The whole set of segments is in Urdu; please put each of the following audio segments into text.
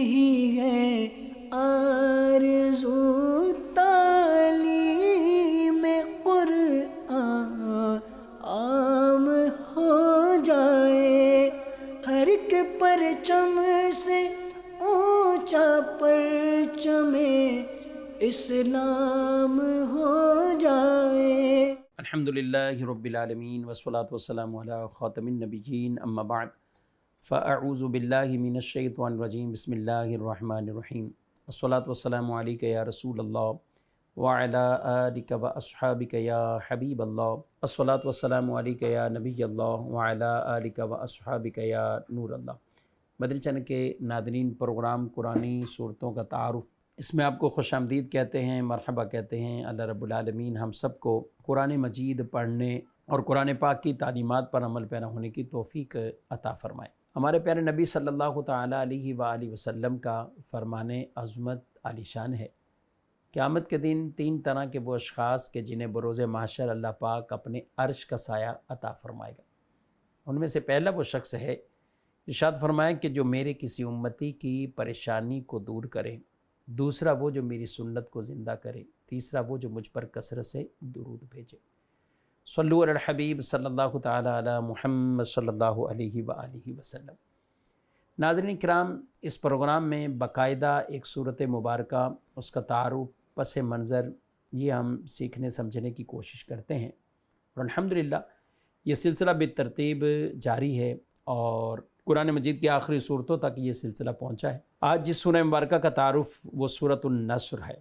ہی ہے آرزو تعلیم قرآن عام ہو جائے، ہر ایک پرچم سے اونچا پرچم اسلام ہو جائے۔ الحمدللہ رب العالمین والصلاة والسلام علی خاتم النبیین، اما بعد فاعوذ باللہ من الشیطان الرجیم، بسم اللہ الرحمن الرحیم، الصلاة والسلام علیک یا رسول اللہ وعلی آلک واصحابک یا حبیب اللہ، الصلاة والسلام علیک یا نبی اللہ وعلی آلک واصحابک یا نور اللہ۔ مدنی چینل کے ناظرین، پروگرام قرآنی صورتوں کا تعارف، اس میں آپ کو خوش آمدید کہتے ہیں، مرحبا کہتے ہیں۔ اللہ رب العالمین ہم سب کو قرآن مجید پڑھنے اور قرآن پاک کی تعلیمات پر عمل پیرا ہونے کی توفیق عطا فرمائے۔ ہمارے پیارے نبی صلی اللہ تعالیٰ علیہ وآلہ وسلم کا فرمان عظمت عالی شان ہے۔ قیامت کے دن تین طرح کے وہ اشخاص کہ جنہیں بروز محشر اللہ پاک اپنے عرش کا سایہ عطا فرمائے گا، ان میں سے پہلا وہ شخص ہے، ارشاد فرمایا کہ جو میرے کسی امتی کی پریشانی کو دور کرے، دوسرا وہ جو میری سنت کو زندہ کرے، تیسرا وہ جو مجھ پر کثرت سے درود بھیجے۔ صلو علی الحبیب صلی اللہ تعالی علی محمد صلی اللہ علیہ وآلہ وسلم۔ ناظرین کرام، اس پروگرام میں باقاعدہ ایک صورت مبارکہ، اس کا تعارف، پس منظر، یہ ہم سیکھنے سمجھنے کی کوشش کرتے ہیں، اور الحمدللہ یہ سلسلہ بالترتیب جاری ہے اور قرآن مجید کی آخری صورتوں تک یہ سلسلہ پہنچا ہے۔ آج جس سورہ مبارکہ کا تعارف وہ سورۃ النصر ہے۔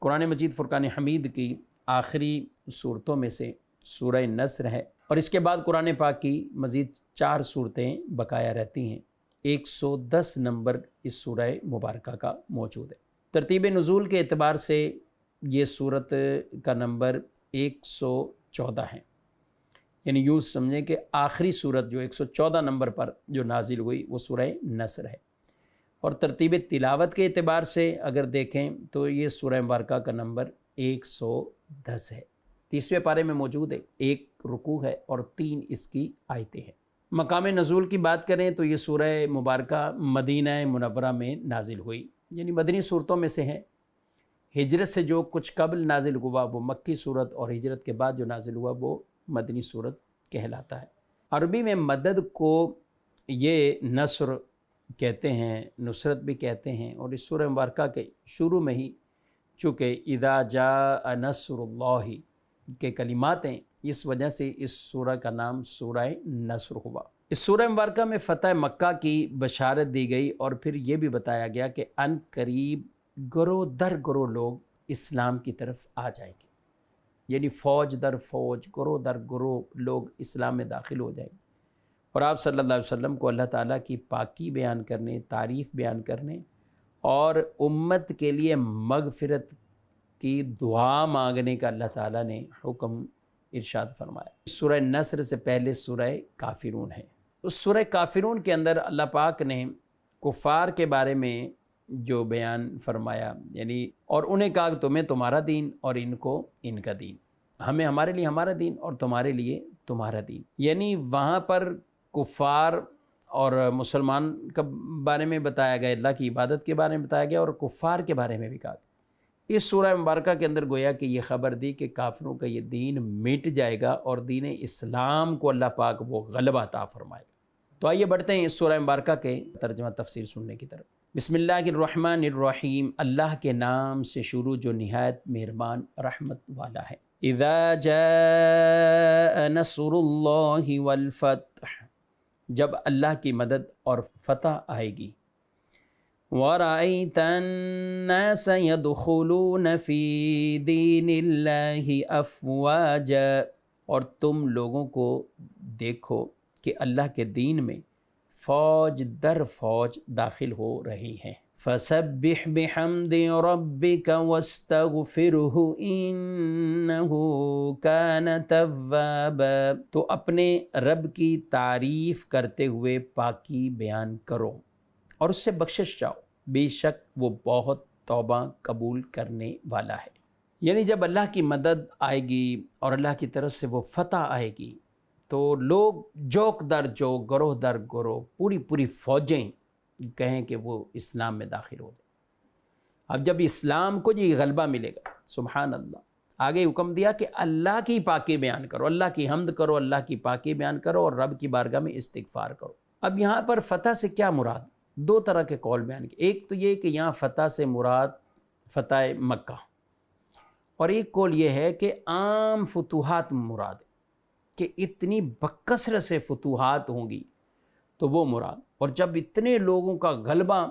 قرآن مجید فرقان حمید کی آخری صورتوں میں سے سورہ نصر ہے، اور اس کے بعد قرآن پاک کی مزید 4 صورتیں بقایا رہتی ہیں۔ 110 نمبر اس سورہ مبارکہ کا موجود ہے۔ ترتیب نزول کے اعتبار سے یہ سورت کا نمبر 114 ہے، یعنی یوں سمجھیں کہ آخری سورت جو 114 نمبر پر جو نازل ہوئی وہ سورہ نصر ہے، اور ترتیب تلاوت کے اعتبار سے اگر دیکھیں تو یہ سورہ مبارکہ کا نمبر 110 ہے۔ 30ویں پارے میں موجود ہے، 1 رکوع ہے اور 3 اس کی آیتیں ہیں۔ مقام نزول کی بات کریں تو یہ سورہ مبارکہ مدینہ منورہ میں نازل ہوئی، یعنی مدنی صورتوں میں سے ہے۔ ہجرت سے جو کچھ قبل نازل ہوا وہ مکی صورت، اور ہجرت کے بعد جو نازل ہوا وہ مدنی صورت کہلاتا ہے۔ عربی میں مدد کو یہ نصر کہتے ہیں، نصرت بھی کہتے ہیں، اور اس سورہ مبارکہ کے شروع میں ہی چونکہ اذا جاء نصر اللہ کے کلمات ہیں، اس وجہ سے اس سورہ کا نام سورہ نصر ہوا۔ اس سورہ مبارکہ میں فتح مکہ کی بشارت دی گئی، اور پھر یہ بھی بتایا گیا کہ ان قریب گروہ در گروہ لوگ اسلام کی طرف آ جائیں گے، یعنی فوج در فوج، گروہ در گروہ لوگ اسلام میں داخل ہو جائیں گے، اور آپ صلی اللہ علیہ وسلم کو اللہ تعالیٰ کی پاکی بیان کرنے، تعریف بیان کرنے اور امت کے لیے مغفرت کی دعا مانگنے کا اللہ تعالیٰ نے حکم ارشاد فرمایا۔ سورہ نصر سے پہلے سورہ کافرون ہے۔ اس سورہ کافرون کے اندر اللہ پاک نے کفار کے بارے میں جو بیان فرمایا، یعنی اور انہیں کہا کہ تمہیں تمہارا دین اور ان کو ان کا دین، ہمیں ہمارے لیے ہمارا دین اور تمہارے لیے تمہارا دین، یعنی وہاں پر کفار اور مسلمان کے بارے میں بتایا گیا، اللہ کی عبادت کے بارے میں بتایا گیا، اور کفار کے بارے میں بھی کہا گیا۔ اس سورہ مبارکہ کے اندر گویا کہ یہ خبر دی کہ کافروں کا یہ دین مٹ جائے گا اور دین اسلام کو اللہ پاک وہ غلبہ عطا فرمائے گا۔ تو آئیے بڑھتے ہیں اس سورہ مبارکہ کے ترجمہ تفسیر سننے کی طرف۔ بسم اللہ الرحمن الرحیم، اللہ کے نام سے شروع جو نہایت مہربان رحمت والا ہے۔ اذا جاء نصر اللہ والفتح، جب اللہ کی مدد اور فتح آئے گی۔ وَرَأَيْتَ النَّاسَ يَدْخُلُونَ فِي دِينِ اللَّهِ أَفْوَاجًا، اور تم لوگوں کو دیکھو کہ اللہ کے دین میں فوج در فوج داخل ہو رہی ہیں۔ فَسَبِّحْ بِحَمْدِ رَبِّكَ وَاسْتَغْفِرْهُ إِنَّهُ كَانَ تَوَّابًا، تو اپنے رب کی تعریف کرتے ہوئے پاکی بیان کرو اور اس سے بخشش چاہو، بے شک وہ بہت توبہ قبول کرنے والا ہے۔ یعنی جب اللہ کی مدد آئے گی اور اللہ کی طرف سے وہ فتح آئے گی تو لوگ جوک در جوک، گروہ در گروہ، پوری فوجیں کہیں کہ وہ اسلام میں داخل ہو جائے۔ اب جب اسلام کو یہ غلبہ ملے گا، سبحان اللہ، آگے حکم دیا کہ اللہ کی پاکی بیان کرو، اللہ کی حمد کرو، اللہ کی پاکی بیان کرو اور رب کی بارگاہ میں استغفار کرو۔ اب یہاں پر فتح سے کیا مراد؟ دو طرح کے قول بیان کیے۔ ایک تو یہ کہ یہاں فتح سے مراد فتح مکہ، اور ایک قول یہ ہے کہ عام فتوحات مراد ہے، کہ اتنی بکثرت سے فتوحات ہوں گی تو وہ مراد۔ اور جب اتنے لوگوں کا غلبہ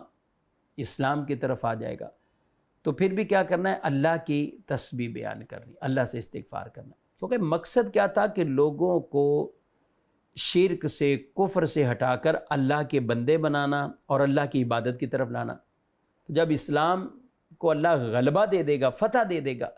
اسلام کی طرف آ جائے گا تو پھر بھی کیا کرنا ہے؟ اللہ کی تسبیح بیان کرنی، اللہ سے استغفار کرنا، کیونکہ مقصد کیا تھا کہ لوگوں کو شرک سے، کفر سے ہٹا کر اللہ کے بندے بنانا اور اللہ کی عبادت کی طرف لانا۔ تو جب اسلام کو اللہ غلبہ دے دے گا، فتح دے دے گا،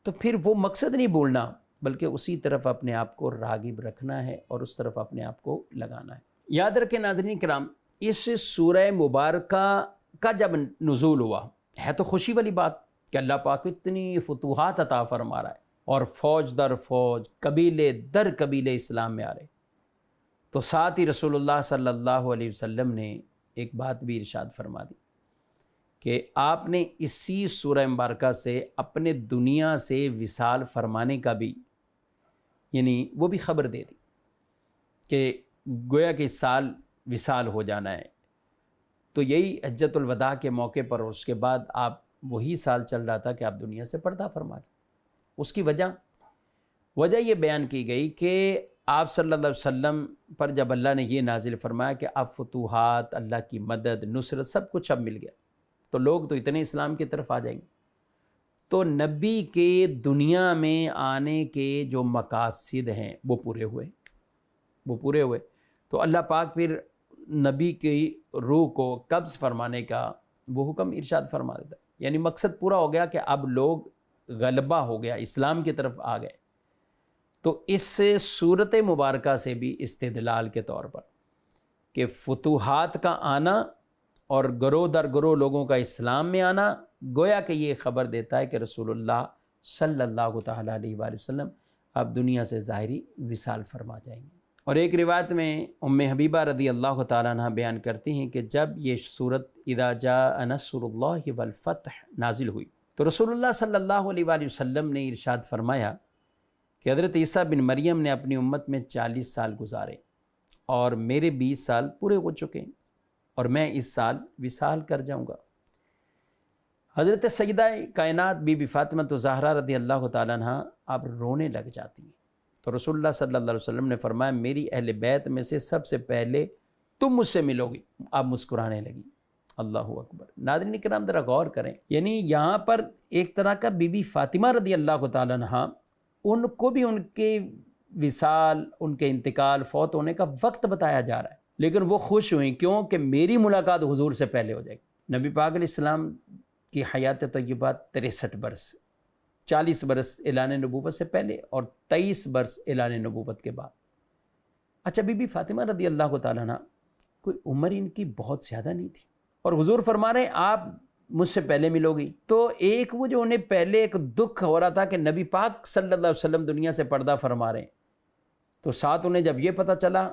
تو پھر وہ مقصد نہیں بھولنا، بلکہ اسی طرف اپنے آپ کو راغب رکھنا ہے اور اس طرف اپنے آپ کو لگانا ہے۔ یاد رکھیں ناظرین کرام، اس سورہ مبارکہ کا جب نزول ہوا ہے تو خوشی والی بات کہ اللہ پاک اتنی فتوحات عطا فرما رہا ہے اور فوج در فوج، قبیلے در قبیلے اسلام میں آ رہے، تو ساتھ ہی رسول اللہ صلی اللہ علیہ وسلم نے ایک بات بھی ارشاد فرما دی کہ آپ نے اسی سورہ مبارکہ سے اپنے دنیا سے وصال فرمانے کا بھی، یعنی وہ بھی خبر دے دی کہ گویا کہ اس سال وصال ہو جانا ہے۔ تو یہی حجۃ الوداع کے موقع پر، اور اس کے بعد آپ وہی سال چل رہا تھا کہ آپ دنیا سے پردہ فرما گئے۔ اس کی وجہ یہ بیان کی گئی کہ آپ صلی اللہ علیہ وسلم پر جب اللہ نے یہ نازل فرمایا کہ اب فتوحات، اللہ کی مدد، نصرت، سب کچھ اب مل گیا، تو لوگ تو اتنے اسلام کی طرف آ جائیں گے، تو نبی کے دنیا میں آنے کے جو مقاصد ہیں وہ پورے ہوئے۔ تو اللہ پاک پھر نبی کی روح کو قبض فرمانے کا وہ حکم ارشاد فرما دیتا ہے، یعنی مقصد پورا ہو گیا کہ اب لوگ غلبہ ہو گیا، اسلام کی طرف آ گئے۔ تو اس سے صورت مبارکہ سے بھی استدلال کے طور پر کہ فتوحات کا آنا اور گروہ در گروہ لوگوں کا اسلام میں آنا، گویا کہ یہ خبر دیتا ہے کہ رسول اللہ صلی اللہ تعالیٰ علیہ وآلہ وسلم اب دنیا سے ظاہری وصال فرما جائیں گے۔ اور ایک روایت میں ام حبیبہ رضی اللہ تعالیٰ عنہ بیان کرتی ہیں کہ جب یہ صورت اذا جاء نصر اللہ والفتح نازل ہوئی تو رسول اللہ صلی اللہ علیہ وآلہ وسلم نے ارشاد فرمایا کہ حضرت عیسیٰ بن مریم نے اپنی امت میں 40 سال گزارے اور میرے 20 سال پورے ہو چکے ہیں اور میں اس سال وصال کر جاؤں گا۔ حضرت سیدہ کائنات بی بی فاطمہ زہرا رضی اللہ تعالیٰ عنہ آپ رونے لگ جاتی ہیں، تو رسول اللہ صلی اللہ علیہ وسلم نے فرمایا میری اہل بیت میں سے سب سے پہلے تم مجھ سے ملو گی۔ آپ مسکرانے لگی۔ اللہ اکبر۔ ناظرین کرام ذرا غور کریں، یعنی یہاں پر ایک طرح کا بی بی فاطمہ رضی اللہ تعالیٰ عنہ، ان کو بھی ان کے وصال، ان کے انتقال، فوت ہونے کا وقت بتایا جا رہا ہے، لیکن وہ خوش ہوئیں، کیوں کہ میری ملاقات حضور سے پہلے ہو جائے گی۔ نبی پاک علیہ السلام کی حیات طیبہ 63 برس، 40 برس اعلان نبوت سے پہلے اور 23 برس اعلان نبوت کے بعد۔ اچھا، بی بی فاطمہ رضی اللہ تعالیٰ عنہ کوئی عمر ان کی بہت زیادہ نہیں تھی، اور حضور فرما رہے ہیں آپ مجھ سے پہلے ملو گی۔ تو ایک وہ جو انہیں پہلے ایک دکھ ہو رہا تھا کہ نبی پاک صلی اللہ علیہ وسلم دنیا سے پردہ فرما رہے ہیں، تو ساتھ انہیں جب یہ پتہ چلا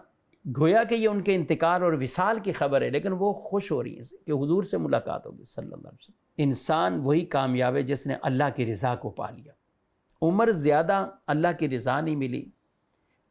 گویا کہ یہ ان کے انتقال اور وصال کی خبر ہے، لیکن وہ خوش ہو رہی ہیں کہ حضور سے ملاقات ہوگی صلی اللہ علیہ وسلم۔ انسان وہی کامیاب ہے جس نے اللہ کی رضا کو پا لیا۔ عمر زیادہ اللہ کی رضا نہیں ملی،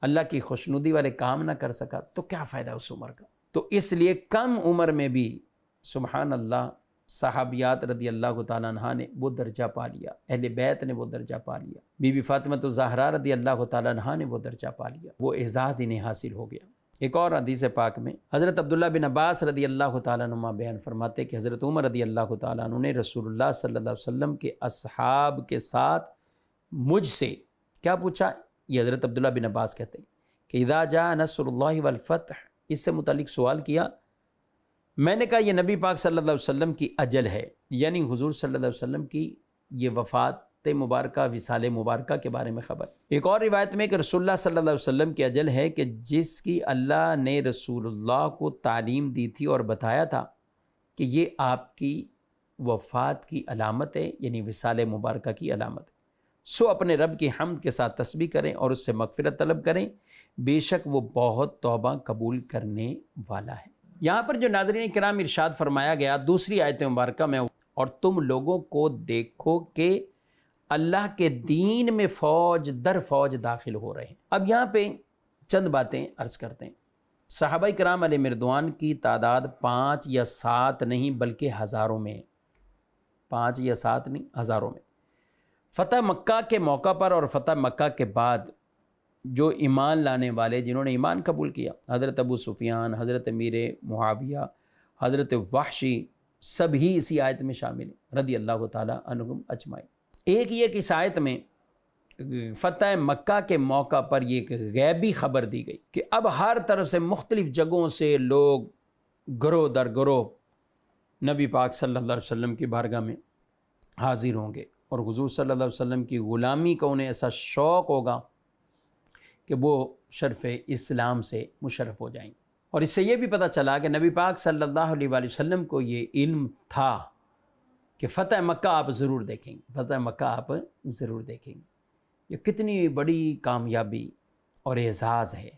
اللہ کی خوشنودی والے کام نہ کر سکا، تو کیا فائدہ اس عمر کا؟ تو اس لیے کم عمر میں بھی سبحان اللہ صحابیات رضی اللہ تعالیٰ عنہ نے وہ درجہ پا لیا، اہل بیت نے وہ درجہ پا لیا، بی بی فاطمہ زہرا رضی اللہ تعالیٰ عنہ نے وہ درجہ پا لیا، وہ اعزاز انہیں حاصل ہو گیا۔ ایک اور حدیث پاک میں حضرت عبداللہ بن عباس رضی اللہ تعالیٰ عنہ بیان فرماتے کہ حضرت عمر رضی اللہ تعالیٰ عنہ نے رسول اللہ صلی اللہ علیہ وسلم کے اصحاب کے ساتھ مجھ سے کیا پوچھا؟ یہ حضرت عبداللہ بن عباس کہتے ہیں کہ اذا جاء نصر اللہ والفتح، اس سے متعلق سوال کیا۔ میں نے کہا یہ نبی پاک صلی اللہ علیہ وسلم کی اجل ہے، یعنی حضور صلی اللہ علیہ وسلم کی یہ وفات مبارکہ، وصال مبارکہ کے بارے میں خبر۔ ایک اور روایت میں کہ رسول اللہ صلی اللہ علیہ وسلم کی اجل ہے کہ جس کی اللہ نے رسول اللہ کو تعلیم دی تھی اور بتایا تھا کہ یہ آپ کی وفات کی علامت ہے، یعنی وصال مبارکہ کی علامت ہے، سو اپنے رب کی حمد کے ساتھ تسبیح کریں اور اس سے مغفرت طلب کریں، بے شک وہ بہت توبہ قبول کرنے والا ہے۔ یہاں پر جو ناظرین کرام ارشاد فرمایا گیا دوسری آیت مبارکہ میں، اور تم لوگوں کو دیکھو کہ اللہ کے دین میں فوج در فوج داخل ہو رہے ہیں۔ اب یہاں پہ چند باتیں عرض کرتے ہیں۔ صحابہ کرام علیہ مردوان کی تعداد 5 یا 7 نہیں بلکہ ہزاروں میں، 5 یا 7 نہیں، ہزاروں میں۔ فتح مکہ کے موقع پر اور فتح مکہ کے بعد جو ایمان لانے والے جنہوں نے ایمان قبول کیا، حضرت ابو سفیان، حضرت امیر معاویہ، حضرت وحشی، سب ہی اسی آیت میں شامل ہیں رضی اللہ تعالیٰ عنہم اجمعین۔ ایک یہ کہ اس آیت میں فتح مکہ کے موقع پر یہ ایک غیبی خبر دی گئی کہ اب ہر طرف سے مختلف جگہوں سے لوگ گروہ در گروہ نبی پاک صلی اللہ علیہ وسلم کی بارگاہ میں حاضر ہوں گے، اور حضور صلی اللہ علیہ وسلم کی غلامی کا انہیں ایسا شوق ہوگا کہ وہ شرف اسلام سے مشرف ہو جائیں گے۔ اور اس سے یہ بھی پتہ چلا کہ نبی پاک صلی اللہ علیہ وآلہ وسلم کو یہ علم تھا کہ فتح مکہ آپ ضرور دیکھیں گے، فتح مکہ آپ ضرور دیکھیں گے۔ یہ کتنی بڑی کامیابی اور اعزاز ہے۔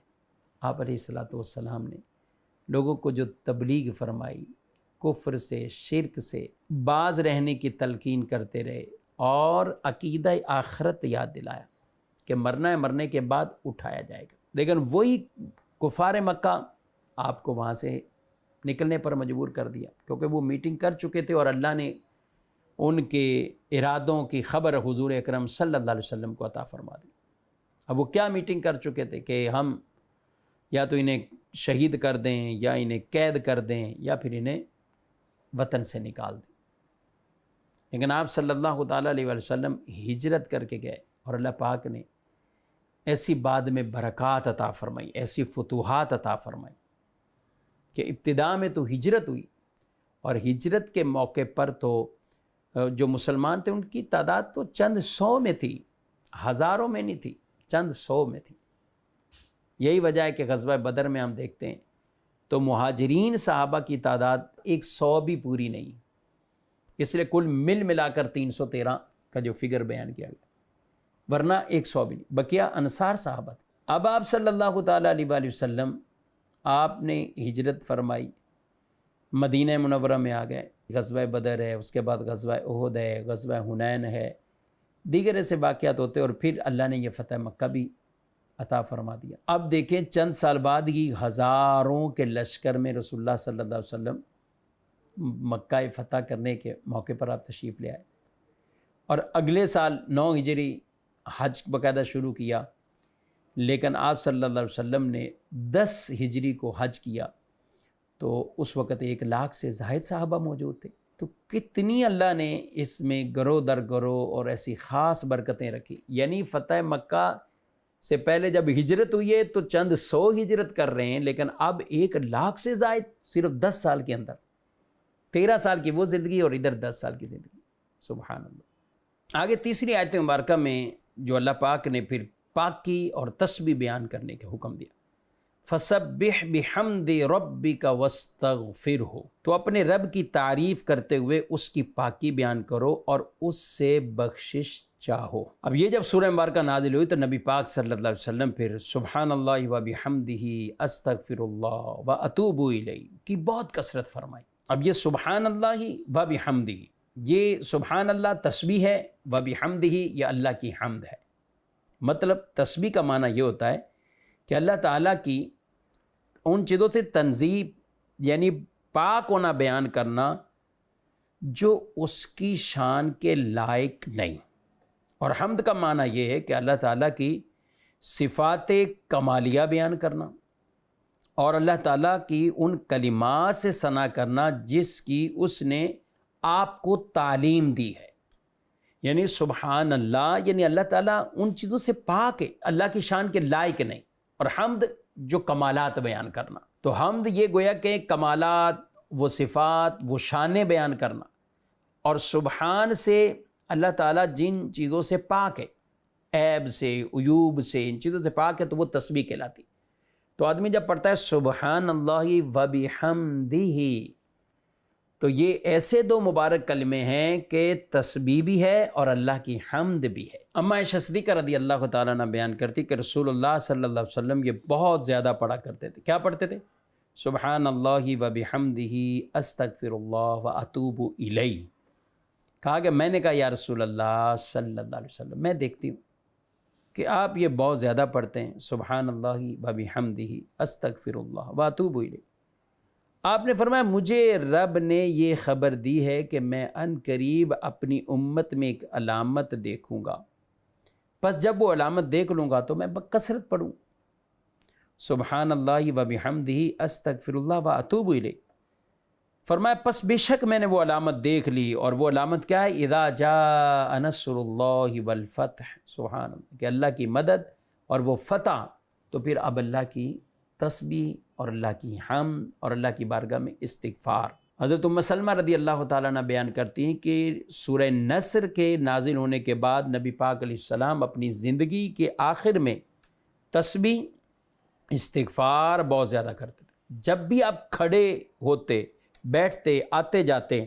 آپ علیہ الصلوۃ والسلام نے لوگوں کو جو تبلیغ فرمائی، کفر سے، شرک سے باز رہنے کی تلقین کرتے رہے اور عقیدہ آخرت یاد دلایا کہ مرنا ہے، مرنے کے بعد اٹھایا جائے گا۔ لیکن وہی کفار مکہ آپ کو وہاں سے نکلنے پر مجبور کر دیا، کیونکہ وہ میٹنگ کر چکے تھے اور اللہ نے ان کے ارادوں کی خبر حضور اکرم صلی اللہ علیہ وسلم کو عطا فرما دی۔ اب وہ کیا میٹنگ کر چکے تھے کہ ہم یا تو انہیں شہید کر دیں، یا انہیں قید کر دیں، یا پھر انہیں وطن سے نکال دیں۔ لیکن آپ صلی اللہ تعالیٰ علیہ وسلم ہجرت کر کے گئے، اور اللہ پاک نے ایسی بعد میں برکات عطا فرمائی، ایسی فتوحات عطا فرمائی کہ ابتدا میں تو ہجرت ہوئی، اور ہجرت کے موقع پر تو جو مسلمان تھے ان کی تعداد تو چند سو میں تھی، ہزاروں میں نہیں تھی، چند سو میں تھی۔ یہی وجہ ہے کہ غزوہ بدر میں ہم دیکھتے ہیں تو مہاجرین صحابہ کی تعداد 100 بھی پوری نہیں، اس لیے کل ملا کر 313 کا جو فگر بیان کیا گیا، ورنہ 100 بھی نہیں، بقیہ انصار صحابہ تھے۔ اب آپ صلی اللہ تعالیٰ علیہ وآلہ وسلم آپ نے ہجرت فرمائی، مدینہ منورہ میں آ گئے، غزوہ بدر ہے، اس کے بعد غزوہ احد ہے، غزوہ حنین ہے، دیگر ایسے واقعات ہوتے، اور پھر اللہ نے یہ فتح مکہ بھی عطا فرما دیا۔ اب دیکھیں چند سال بعد ہی ہزاروں کے لشکر میں رسول اللہ صلی اللہ علیہ وسلم مکہ فتح کرنے کے موقع پر آپ تشریف لے آئے، اور اگلے سال 9 ہجری حج باقاعدہ شروع کیا، لیکن آپ صلی اللہ علیہ وسلم نے 10 ہجری کو حج کیا تو اس وقت 1 لاکھ سے زائد صحابہ موجود تھے۔ تو کتنی اللہ نے اس میں گروہ در گروہ اور ایسی خاص برکتیں رکھی۔ یعنی فتح مکہ سے پہلے جب ہجرت ہوئی ہے تو چند سو ہجرت کر رہے ہیں، لیکن اب 1 لاکھ سے زائد صرف 10 سال کے اندر، 13 سال کی وہ زندگی اور ادھر 10 سال کی زندگی، سبحان اللہ۔ آگے تیسری آیت مبارکہ میں جو اللہ پاک نے پھر پاکی اور تسبیح بیان کرنے کا حکم دیا، فَسَبِّحْ بِحَمْدِ رَبِّكَ وَاسْتَغْفِرْهُ، تو اپنے رب کی تعریف کرتے ہوئے اس کی پاکی بیان کرو اور اس سے بخشش چاہو۔ اب یہ جب سورہ مبارکہ نازل ہوئی تو نبی پاک صلی اللہ علیہ وسلم پھر سبحان اللہ و بحمدہ استغفر اللہ و اتوب الیہ کی بہت کثرت فرمائی۔ اب یہ سبحان اللہ و بحمدہ، یہ سبحان اللہ تسبیح ہے، و بحمدہ یہ اللہ کی حمد ہے۔ مطلب تسبیح کا معنی یہ ہوتا ہے کہ اللہ تعالیٰ کی ان چیزوں سے تنزیہ، یعنی پاک ہونا بیان کرنا جو اس کی شان کے لائق نہیں، اور حمد کا معنی یہ ہے کہ اللہ تعالیٰ کی صفات کمالیہ بیان کرنا اور اللہ تعالیٰ کی ان کلمات سے ثنا کرنا جس کی اس نے آپ کو تعلیم دی ہے۔ یعنی سبحان اللہ یعنی اللہ تعالیٰ ان چیزوں سے پاک ہے، اللہ کی شان کے لائق نہیں، اور حمد جو کمالات بیان کرنا، تو حمد یہ گویا کہ کمالات، وہ صفات، وہ شانیں بیان کرنا، اور سبحان سے اللہ تعالیٰ جن چیزوں سے پاک ہے، عیب سے، عیوب سے، ان چیزوں سے پاک ہے، تو وہ تسبیح کہلاتی۔ تو آدمی جب پڑھتا ہے سبحان اللہ و بحمدہ، تو یہ ایسے 2 مبارک کلمے ہیں کہ تسبیح بھی ہے اور اللہ کی حمد بھی ہے۔ اما عائشہ صدیقہ رضی اللہ تعالیٰ عنہ بیان کرتی کہ رسول اللہ صلی اللہ علیہ وسلم یہ بہت زیادہ پڑھا کرتے تھے۔ کیا پڑھتے تھے؟ سبحان اللہ و بحمدہ استغفر اللہ و اتوب الیہ۔ کہا کہ میں نے کہا یا رسول اللہ صلی اللہ علیہ وسلم، میں دیکھتی ہوں کہ آپ یہ بہت زیادہ پڑھتے ہیں، سبحان اللہ و بحمدہ استغفر اللہ و اتوب الیہ۔ آپ نے فرمایا مجھے رب نے یہ خبر دی ہے کہ میں ان قریب اپنی امت میں ایک علامت دیکھوں گا، پس جب وہ علامت دیکھ لوں گا تو میں بکثرت پڑھوں سبحان اللہ و بحمدہ استغفر اللہ و اتوب الیہ۔ فرمایا پس بے شک میں نے وہ علامت دیکھ لی، اور وہ علامت کیا ہے؟ اذا جاء نصر اللہ والفتح، سبحان اللہ، کہ اللہ کی مدد اور وہ فتح، تو پھر اب اللہ کی تسبیح اور اللہ کی حمد اور اللہ کی بارگاہ میں استغفار۔ حضرت ام سلمہ رضی اللہ تعالیٰ عنہ بیان کرتی ہیں کہ سورہ نصر کے نازل ہونے کے بعد نبی پاک علیہ السلام اپنی زندگی کے آخر میں تسبیح استغفار بہت زیادہ کرتے تھے۔ جب بھی آپ کھڑے ہوتے، بیٹھتے، آتے جاتے،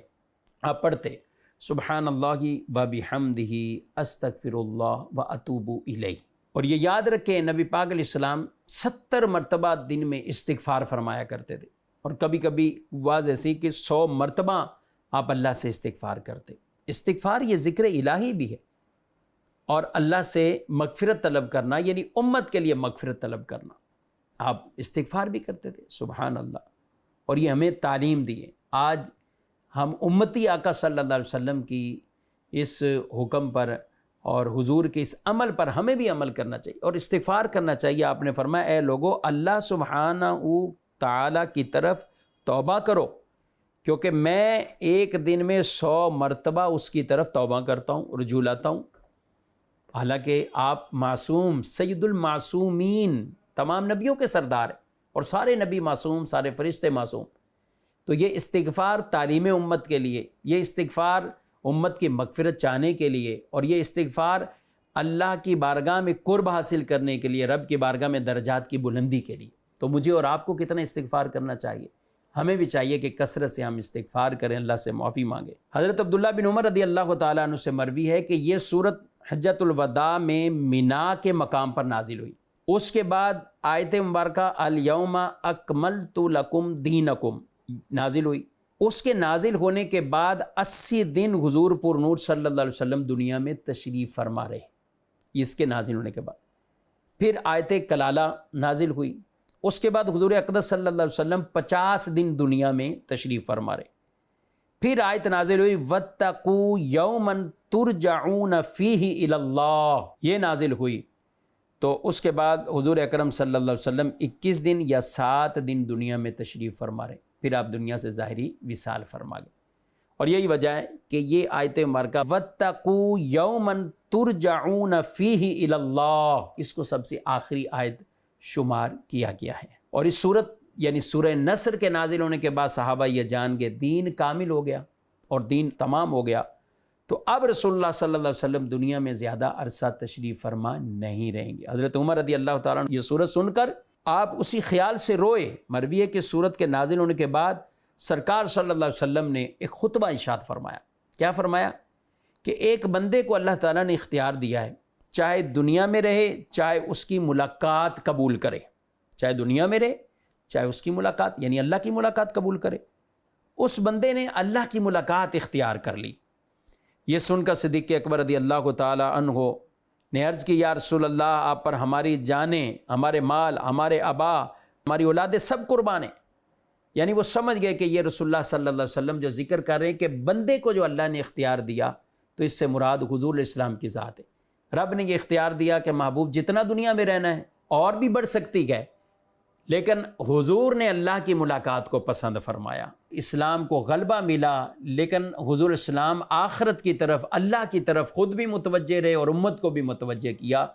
آپ پڑھتے سبحان اللہ و بحمدہ استغفر اللہ و اتوب الیہ۔ اور یہ یاد رکھیں نبی پاک علیہ السلام 70 مرتبہ دن میں استغفار فرمایا کرتے تھے، اور کبھی کبھی واضح ایسی کہ 100 مرتبہ آپ اللہ سے استغفار کرتے۔ استغفار یہ ذکر الہی بھی ہے، اور اللہ سے مغفرت طلب کرنا، یعنی امت کے لیے مغفرت طلب کرنا۔ آپ استغفار بھی کرتے تھے، سبحان اللہ، اور یہ ہمیں تعلیم دی ہے۔ آج ہم امتی آقا صلی اللہ علیہ وسلم کی اس حکم پر اور حضور کے اس عمل پر ہمیں بھی عمل کرنا چاہیے اور استغفار کرنا چاہیے۔ آپ نے فرمایا اے لوگو، اللہ سبحانہ تعالیٰ کی طرف توبہ کرو، کیونکہ میں ایک دن میں 100 مرتبہ اس کی طرف توبہ کرتا ہوں، رجوع لاتا ہوں۔ حالانکہ آپ معصوم، سید المعصومین، تمام نبیوں کے سردار ہیں، اور سارے نبی معصوم، سارے فرشتے معصوم۔ تو یہ استغفار تعلیم امت کے لیے، یہ استغفار امت کی مغفرت چاہنے کے لیے، اور یہ استغفار اللہ کی بارگاہ میں قرب حاصل کرنے کے لیے، رب کی بارگاہ میں درجات کی بلندی کے لیے۔ تو مجھے اور آپ کو کتنا استغفار کرنا چاہیے؟ ہمیں بھی چاہیے کہ کثرت سے ہم استغفار کریں، اللہ سے معافی مانگیں۔ حضرت عبداللہ بن عمر رضی اللہ تعالیٰ عنہ سے مروی ہے کہ یہ سورت حجۃ الوداع میں مینا کے مقام پر نازل ہوئی۔ اس کے بعد آیت مبارکہ الیوم اکملت لکم دینکم نازل ہوئی۔ اس کے نازل ہونے کے بعد 80 دن حضور پر نور صلی اللہ علیہ وسلم دنیا میں تشریف فرما رہے، اس کے نازل ہونے کے بعد۔ پھر آیت کلالہ نازل ہوئی۔ اس کے بعد حضور اقدس صلی اللہ علیہ وسلم 50 دن دنیا میں تشریف فرما رہے۔ پھر آیت نازل ہوئی وَاتَّقُوا يَوْمًا تُرْجَعُونَ فِيهِ إِلَى اللَّهِ، یہ نازل ہوئی۔ تو اس کے بعد حضور اکرم صلی اللہ علیہ وسلم 21 دن یا 7 دن دنیا میں تشریف فرما رہے، پھر آپ دنیا سے ظاہری وصال فرما گئے۔ اور یہی وجہ ہے کہ یہ آیت مبارکہ وَاتَّقُوا يَوْمًا تُرْجَعُونَ فِيهِ إِلَى اللَّهِ، اس کو سب سے آخری آیت شمار کیا گیا ہے۔ اور اس صورت یعنی سورہ نصر کے نازل ہونے کے بعد صحابہ یہ جان گئے دین کامل ہو گیا اور دین تمام ہو گیا، تو اب رسول اللہ صلی اللہ علیہ وسلم دنیا میں زیادہ عرصہ تشریف فرما نہیں رہیں گے۔ حضرت عمر رضی اللہ تعالیٰ عنہ یہ سورت سن کر آپ اسی خیال سے روئے۔ مروی ہے کہ سورت کے نازل ہونے کے بعد سرکار صلی اللہ علیہ وسلم نے ایک خطبہ ارشاد فرمایا۔ کیا فرمایا؟ کہ ایک بندے کو اللہ تعالیٰ نے اختیار دیا ہے، چاہے دنیا میں رہے، چاہے اس کی ملاقات قبول کرے، چاہے دنیا میں رہے، چاہے اس کی ملاقات یعنی اللہ کی ملاقات قبول کرے۔ اس بندے نے اللہ کی ملاقات اختیار کر لی۔ یہ سن کر صدیق اکبر رضی اللہ تعالی عنہ نے عرض کی یا رسول اللہ، آپ پر ہماری جانیں، ہمارے مال، ہمارے آبا، ہماری اولادیں سب قربان ہیں۔ یعنی وہ سمجھ گئے کہ یہ رسول اللہ صلی اللہ علیہ وسلم جو ذکر کر رہے ہیں کہ بندے کو جو اللہ نے اختیار دیا، تو اس سے مراد حضور علیہ السلام کی ذات ہے۔ رب نے یہ اختیار دیا کہ محبوب جتنا دنیا میں رہنا ہے اور بھی بڑھ سکتی ہے، لیکن حضور نے اللہ کی ملاقات کو پسند فرمایا، اسلام کو غلبہ ملا، لیکن حضور اسلام آخرت کی طرف، اللہ کی طرف خود بھی متوجہ رہے اور امت کو بھی متوجہ کیا۔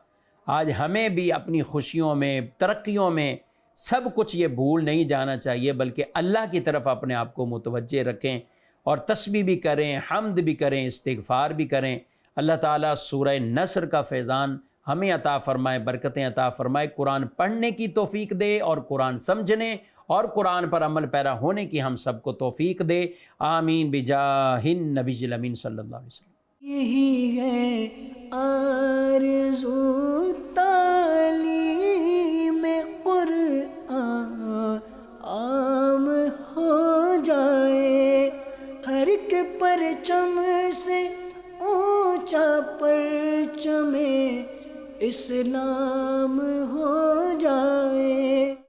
آج ہمیں بھی اپنی خوشیوں میں، ترقیوں میں سب کچھ یہ بھول نہیں جانا چاہیے، بلکہ اللہ کی طرف اپنے آپ کو متوجہ رکھیں اور تسبیح بھی کریں، حمد بھی کریں، استغفار بھی کریں۔ اللہ تعالیٰ سورہ نصر کا فیضان ہمیں عطا فرمائے، برکتیں عطا فرمائے، قرآن پڑھنے کی توفیق دے اور قرآن سمجھنے اور قرآن پر عمل پیرا ہونے کی ہم سب کو توفیق دے۔ آمین بجاہ النبی الامین صلی اللہ علیہ وسلم۔ یہی ہے آرزو تعلیم قرآن پرچم سے اونچا پرچم اسلام ہو جائے۔